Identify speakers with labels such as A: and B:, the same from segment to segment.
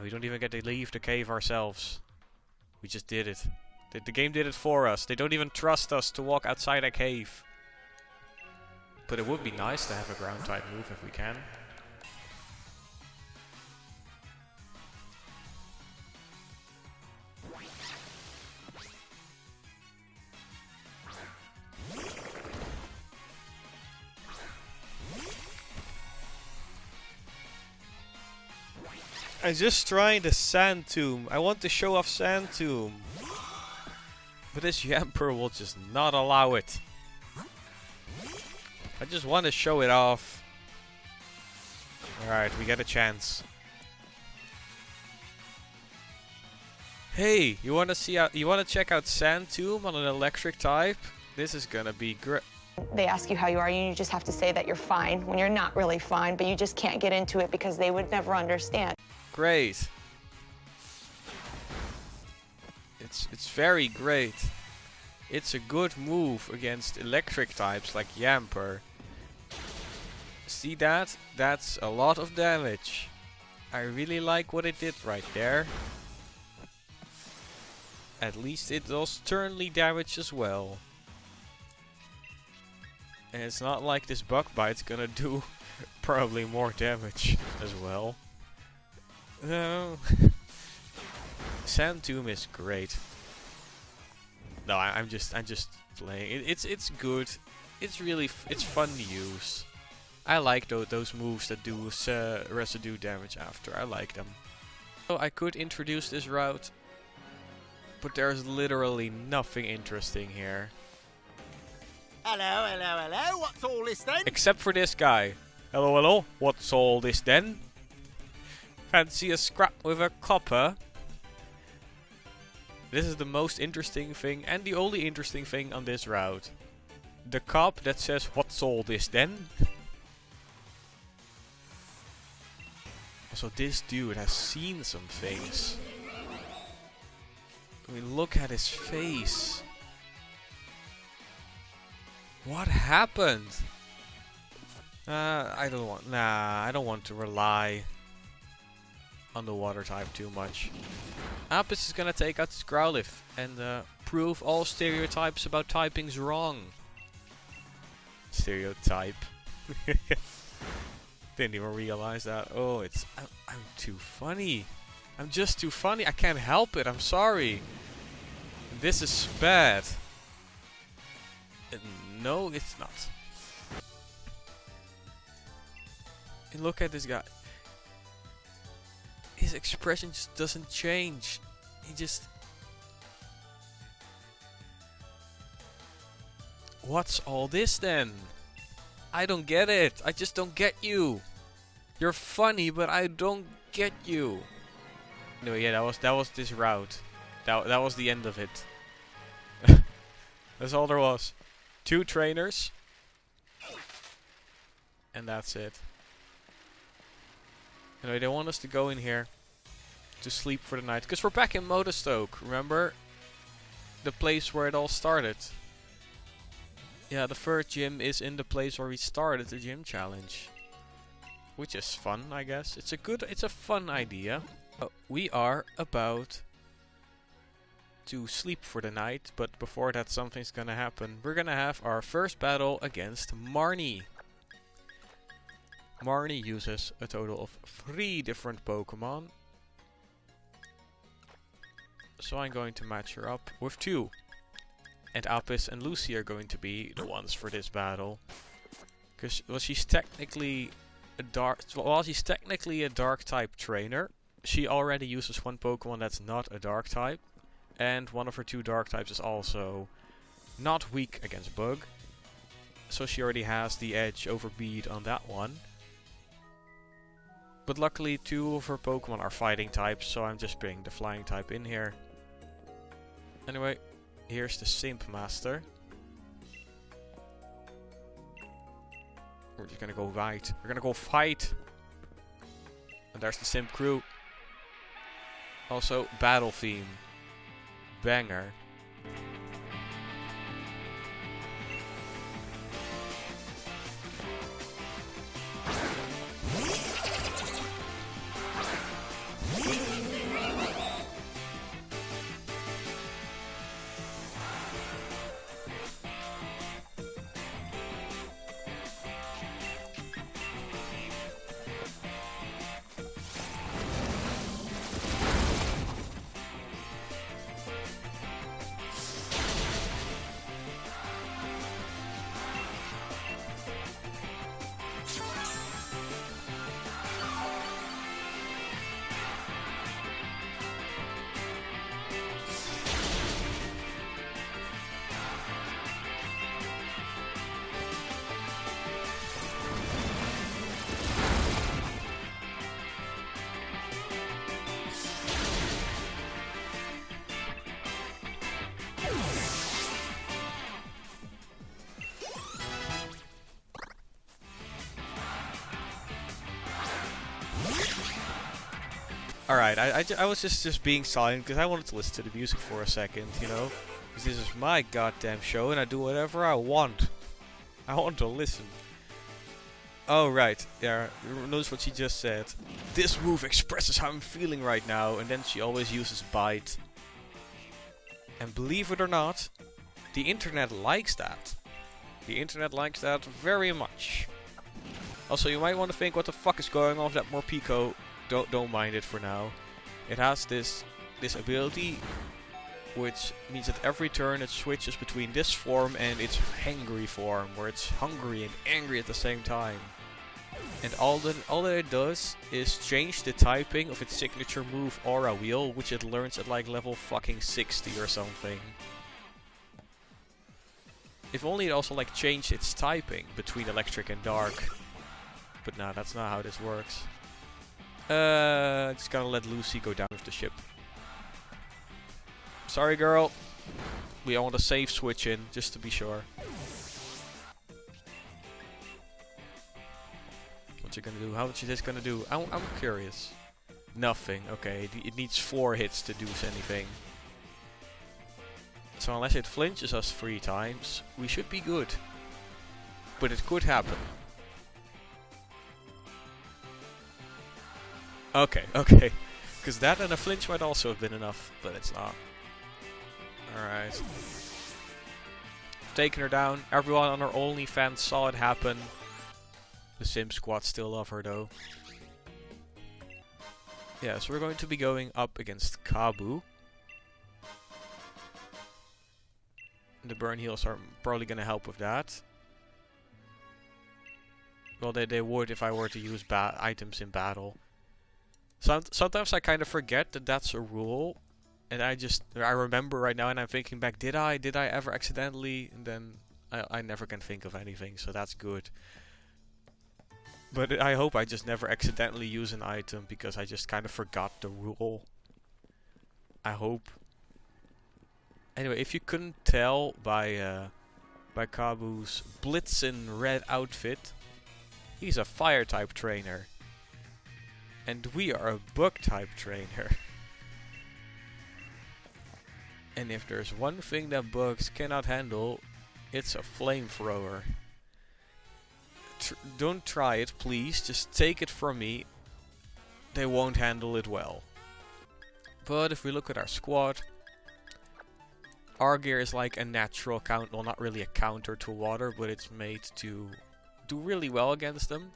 A: We don't even get to leave the cave ourselves. We just did it. The game did it for us. They don't even trust us to walk outside a cave. But it would be nice to have a ground type move if we can. I'm just trying the Sand Tomb. I want to show off Sand Tomb. But this Yamper will just not allow it. I just want to show it off. Alright, we get a chance. Hey, you want to check out Sand Tomb on an electric type? This is gonna be great.
B: They ask you how you are, and you just have to say that you're fine when you're not really fine, but you just can't get into it because they would never understand.
A: Great. It's very great. It's a good move against electric types like Yamper. See that? That's a lot of damage. I really like what it did right there. At least it does turnly damage as well. And it's not like this bug bite's gonna do probably more damage as well. No. Sand Tomb is great. No, I'm just playing. It's good. It's really it's fun to use. I like those moves that do residue damage after. I like them. So I could introduce this route, but there's literally nothing interesting here.
C: Hello, hello, hello. What's all this then?
A: Except for this guy. Hello, hello. What's all this then? Fancy a scrap with a copper? This is the most interesting thing and the only interesting thing on this route. The cop that says, what's all this then? Also, this dude has seen some things. I mean, look at his face. What happened? I don't want to rely on the water type too much. Apis is gonna take out this Growlithe and prove all stereotypes about typings wrong. Stereotype. Didn't even realize that. Oh, I'm too funny. I'm just too funny. I can't help it. I'm sorry. This is bad. No, it's not. And look at this guy. His expression just doesn't change. He just... What's all this then? I don't get it. I just don't get you. You're funny, but I don't get you. No, yeah, that was this route. That was the end of it. That's all there was. 2 trainers. And that's it. Anyway, they want us to go in here to sleep for the night. Because we're back in Modestoke, remember? The place where it all started. Yeah, the first gym is in the place where we started the gym challenge. Which is fun, I guess. It's a fun idea. We are about to sleep for the night, but before that something's gonna happen. We're gonna have our first battle against Marnie. Marnie uses a total of 3 different Pokemon. So I'm going to match her up with 2. And Apis and Lucy are going to be the ones for this battle. Because she's technically a dark type trainer, she already uses 1 Pokemon that's not a dark type. And one of her 2 dark types is also not weak against Bug. So she already has the edge over Bead on that one. But luckily 2 of her Pokemon are fighting types, so I'm just bringing the flying type in here. Anyway, here's the Simp Master. We're just gonna go right. We're gonna go fight. And there's the Simp crew. Also, battle theme. Banger. Alright, I was just being silent because I wanted to listen to the music for a second, you know? Because this is my goddamn show and I do whatever I want. I want to listen. Oh, right. Yeah, notice what she just said. This move expresses how I'm feeling right now. And then she always uses bite. And believe it or not, the internet likes that. The internet likes that very much. Also, you might want to think, what the fuck is going on with that Morpeko? Don't mind it for now. It has this ability, which means that every turn it switches between this form and its hangry form, where it's hungry and angry at the same time. And all that it does is change the typing of its signature move Aura Wheel, which it learns at like level fucking 60 or something. If only it also like changed its typing between electric and dark. But nah, that's not how this works. Just gonna let Lucy go down with the ship. Sorry, girl. We want a safe switch in, just to be sure. What's it gonna do? How much is this gonna do? I'm curious. Nothing. Okay, it needs 4 hits to do anything. So unless it flinches us 3 times, we should be good. But it could happen. Okay. Because that and a flinch might also have been enough, but it's not. Alright. Taking her down. Everyone on her OnlyFans saw it happen. The Sim Squad still love her though. Yeah, so we're going to be going up against Kabu. The burn heals are probably going to help with that. Well, they would if I were to use items in battle. Sometimes I kind of forget that that's a rule. And I remember right now and I'm thinking back, did I ever accidentally? And then I never can think of anything, so that's good. But I hope I just never accidentally use an item because I just kind of forgot the rule. I hope. Anyway, if you couldn't tell by Kabu's Blitzen red outfit, he's a fire type trainer. And we are a bug type trainer. And if there's one thing that bugs cannot handle, it's a flamethrower. Don't try it, please. Just take it from me. They won't handle it well. But if we look at our squad, our gear is like a natural counter. Well, not really a counter to water, but it's made to do really well against them.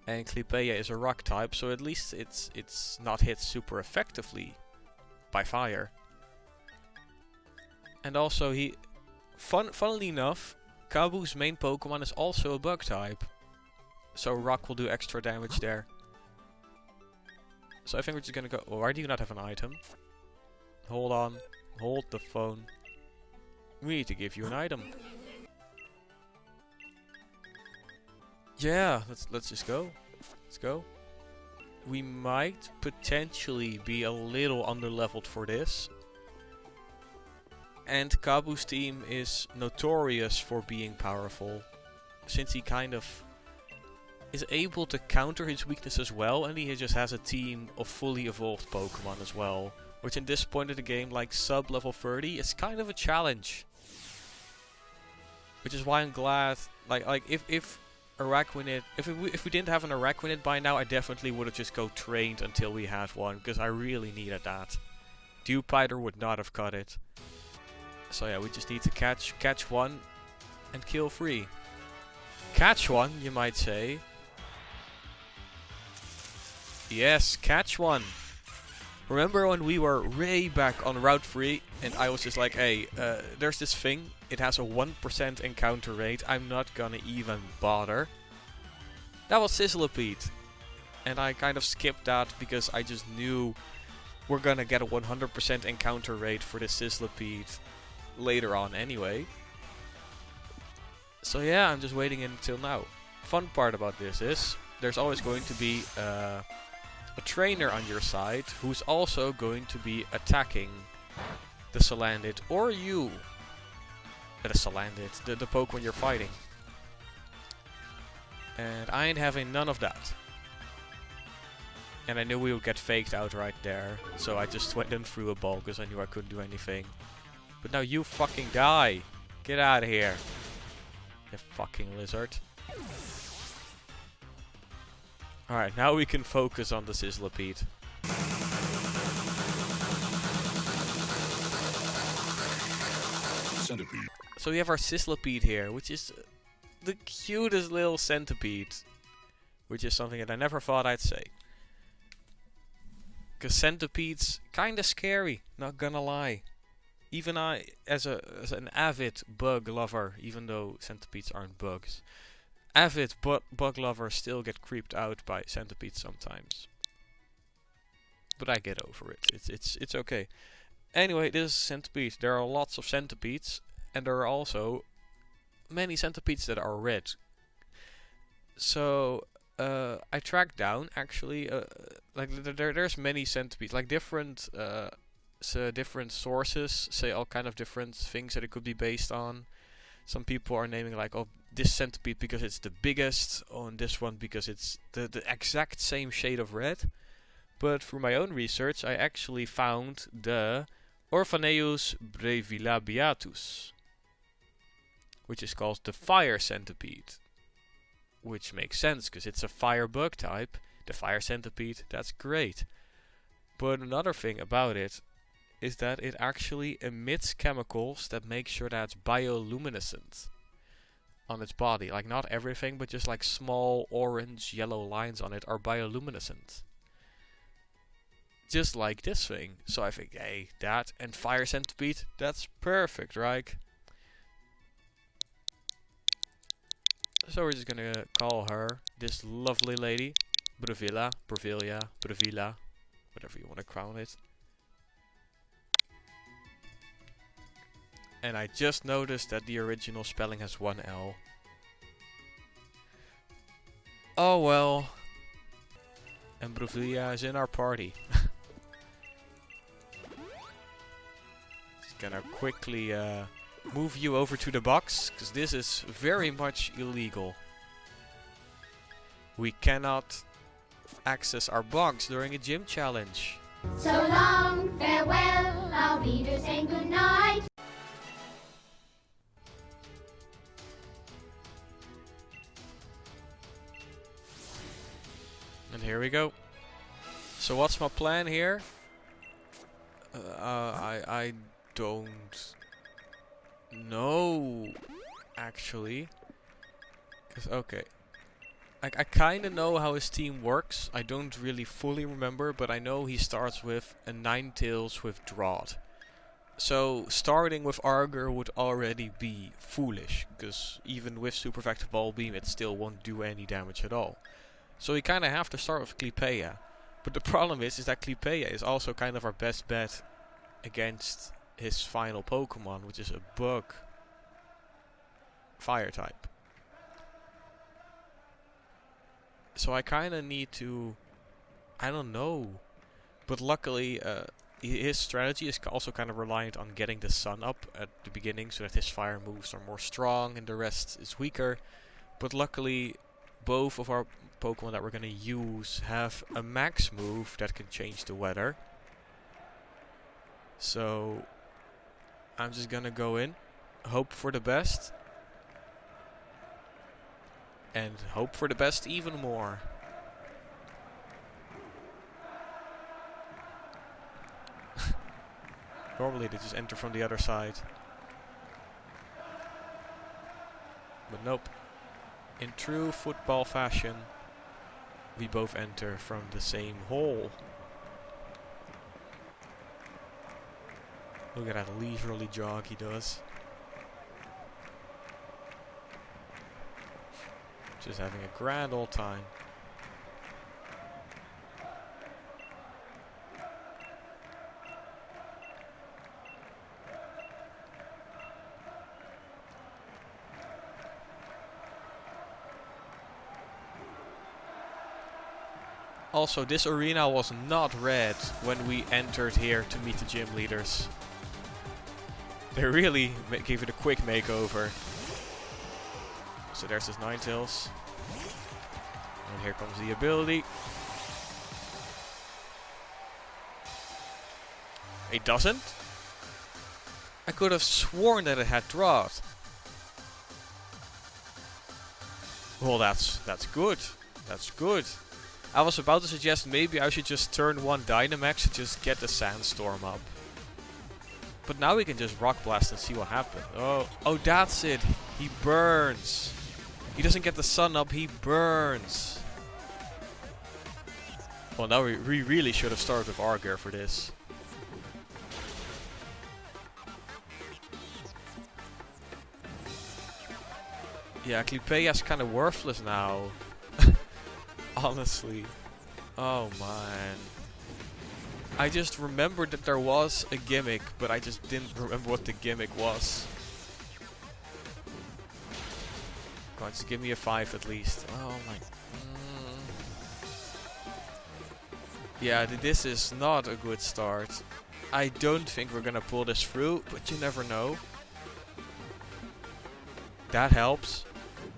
A: And Clipeia is a rock type, so at least it's not hit super effectively by fire. And also, funnily enough, Kabu's main Pokemon is also a bug type. So rock will do extra damage there. So I think we're just gonna go... Oh, why do you not have an item? Hold on. Hold the phone. We need to give you an item. Yeah, let's just go. Let's go. We might potentially be a little underleveled for this. And Kabu's team is notorious for being powerful, since he kind of is able to counter his weakness as well, and he just has a team of fully evolved Pokemon as well, which in this point of the game, like sub level 30, is kind of a challenge. Which is why I'm glad, like if Araquanid, if we didn't have an Araquanid by now, I definitely would have just go trained until we had one, because I really needed that. Dewpider would not have cut it. So yeah, we just need to catch one and kill 3. Catch one, you might say. Yes, catch one. Remember when we were way back on Route 3 and I was just like, hey, there's this thing. It has a 1% encounter rate. I'm not gonna even bother. That was Sizzlipede. And I kind of skipped that because I just knew we're gonna get a 100% encounter rate for the Sizzlipede later on anyway. So yeah, I'm just waiting until now. Fun part about this is there's always going to be a trainer on your side who's also going to be attacking the Salandit or you. The Salandit, the Pokemon you're fighting. And I ain't having none of that. And I knew we would get faked out right there. So I just went in through a ball because I knew I couldn't do anything. But now you fucking die. Get out of here. You fucking lizard. Alright, now we can focus on the Sizzlipede.
D: Centipede.
A: So we have our Sizzlipede here, which is the cutest little centipede. Which is something that I never thought I'd say. Because centipedes kinda scary, not gonna lie. Even I, as an avid bug lover, even though centipedes aren't bugs, avid bug lovers still get creeped out by centipedes sometimes. But I get over it. It's okay. Anyway, this is a centipede. There are lots of centipedes, and there are also many centipedes that are red. So I tracked down actually like there's many centipedes, like different different sources say all kind of different things that it could be based on. Some people are naming like, oh, this centipede because it's the biggest, on this one because it's the exact same shade of red. But through my own research, I actually found the Orphaneus brevilabiatus, which is called the fire centipede. Which makes sense, because it's a fire bug type. The fire centipede, that's great. But another thing about it is that it actually emits chemicals that make sure that it's bioluminescent on its body. Like not everything, but just like small orange, yellow lines on it are bioluminescent. Just like this thing. So I think, hey, that and fire centipede, that's perfect, right? So we're just gonna call her, this lovely lady, Brevilla, Brevilla, whatever you want to crown it. And I just noticed that the original spelling has one L. Oh well. And Brevilla is in our party. Just gonna quickly move you over to the box, because this is very much illegal. We cannot access our box during a gym challenge.
E: So long, farewell, I'll be there saying goodnight.
A: And here we go. So what's my plan here? I don't know, actually. Cause okay, I kind of know how his team works. I don't really fully remember, but I know he starts with a Ninetales with Drought. So starting with Arger would already be foolish, because even with Super Effective Ball Beam it still won't do any damage at all. So we kind of have to start with Clepea. But the problem is that Clepea is also kind of our best bet against his final Pokemon, which is a bug fire type. So I kind of need to, I don't know, but luckily his strategy is also kind of reliant on getting the sun up at the beginning so that his fire moves are more strong and the rest is weaker. But luckily both of our Pokemon that we're going to use have a max move that can change the weather. So I'm just gonna go in, hope for the best, and hope for the best even more. Normally they just enter from the other side. But nope. In true football fashion, we both enter from the same hole. Look at that leisurely jog he does. Just having a grand old time. Also, this arena was not red when we entered here to meet the gym leaders. They really gave it a quick makeover. So there's his Ninetales. And here comes the ability. It doesn't? I could have sworn that it had drought. Well, that's good. That's good. I was about to suggest maybe I should just turn one Dynamax to just get the Sandstorm up. But now we can just Rock Blast and see what happens. Oh, that's it. He burns. He doesn't get the sun up, he burns. Well, now we really should have started with Arger for this. Yeah, Clipea's kind of worthless now. Honestly. Oh man. I just remembered that there was a gimmick, but I just didn't remember what the gimmick was. Come on, just give me a 5 at least. Oh my. Yeah, this is not a good start. I don't think we're gonna pull this through, but you never know. That helps.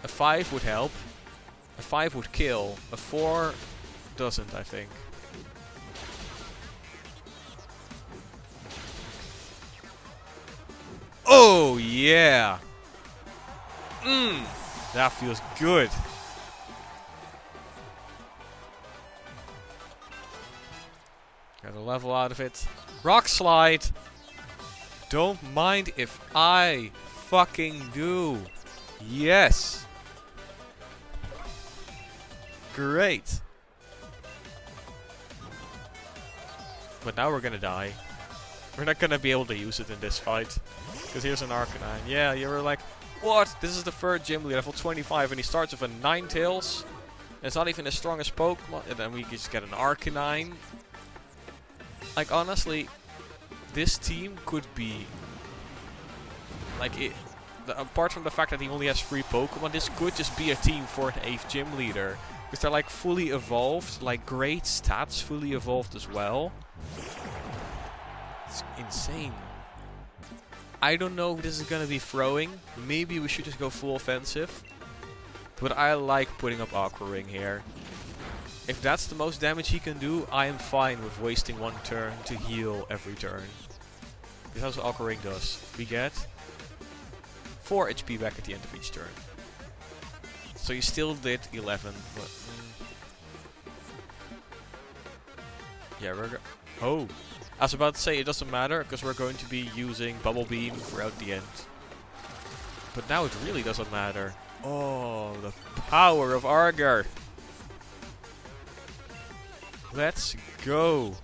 A: A 5 would help. A 5 would kill. A 4 doesn't, I think. Oh yeah! That feels good. Got a level out of it. Rock Slide! Don't mind if I fucking do. Yes! Great! But now we're gonna die. We're not gonna be able to use it in this fight. Because here's an Arcanine. Yeah, you were like, what? This is the third gym leader, level 25, and he starts with a Ninetales. It's not even the strongest Pokemon. And then we just get an Arcanine. Like, honestly, this team could be... Like, apart from the fact that he only has 3 Pokemon, this could just be a team for an 8th gym leader. Because they're, like, fully evolved. Like, great stats, fully evolved as well. It's insane. I don't know if this is gonna be throwing. Maybe we should just go full offensive. But I like putting up Aqua Ring here. If that's the most damage he can do, I am fine with wasting 1 turn to heal every turn. Because that's what Aqua Ring does. We get 4 HP back at the end of each turn. So you still did 11, but... Yeah, oh! I was about to say it doesn't matter, because we're going to be using Bubble Beam throughout the end. But now it really doesn't matter. Oh, the power of Arger! Let's go!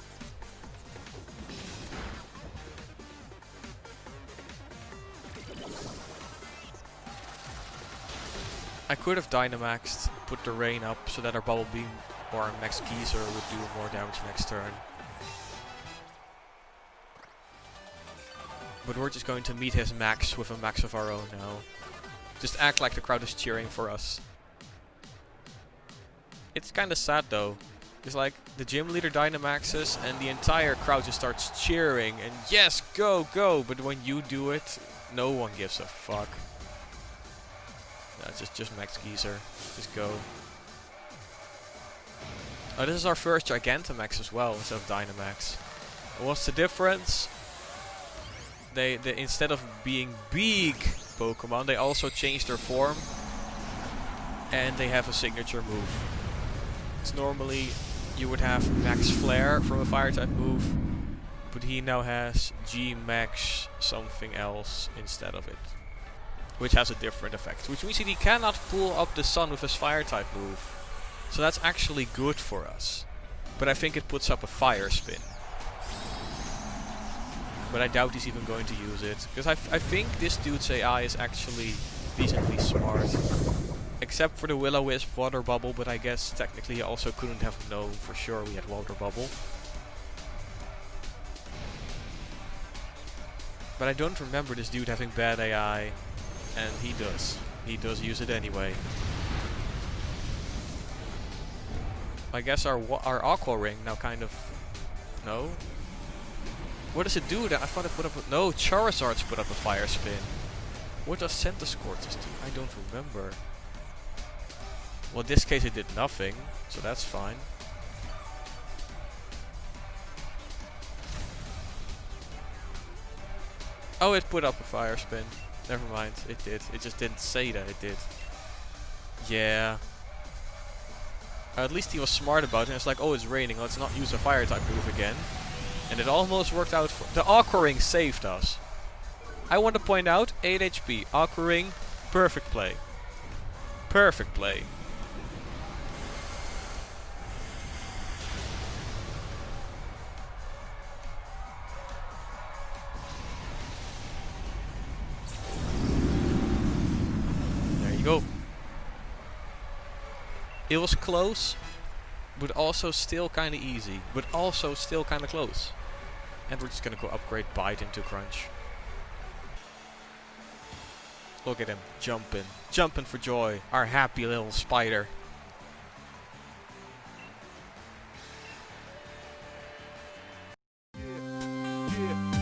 A: I could have Dynamaxed, put the rain up so that our Bubble Beam or our Max Geyser would do more damage next turn. But we're just going to meet his max with a max of our own now. Just act like the crowd is cheering for us. It's kinda sad though. It's like the gym leader Dynamaxes and the entire crowd just starts cheering and yes, go, go! But when you do it, no one gives a fuck. Just Max Geyser. Just go. Oh, this is our first Gigantamax as well instead of Dynamax. What's the difference? They instead of being big Pokemon, they also changed their form. And they have a signature move. It's normally you would have Max Flare from a fire type move, but he now has G Max something else instead of it. Which has a different effect. Which means that he cannot pull up the sun with his fire type move. So that's actually good for us. But I think it puts up a fire spin. But I doubt he's even going to use it. Because I think this dude's AI is actually decently smart. Except for the Will-O-Wisp Water Bubble, but I guess technically he also couldn't have known for sure we had Water Bubble. But I don't remember this dude having bad AI. And he does. He does use it anyway. I guess our Aqua Ring now kind of... No? What does it do? I thought it put up... No, Charizard's put up a fire spin. What does Centiskorch's do? I don't remember. Well, in this case it did nothing. So that's fine. Oh, it put up a fire spin. Never mind, it did. It just didn't say that it did. Yeah. At least he was smart about it. It's like, oh, it's raining. Let's not use a fire type move again. And it almost worked out. The Aqua Ring saved us. I want to point out 8 HP. Aqua Ring, perfect play. Perfect play. There you go. It was close, but also still kind of easy, but also still kind of close. And we're just gonna go upgrade Bite into Crunch. Look at him jumping, jumping for joy, our happy little spider.
D: Yeah,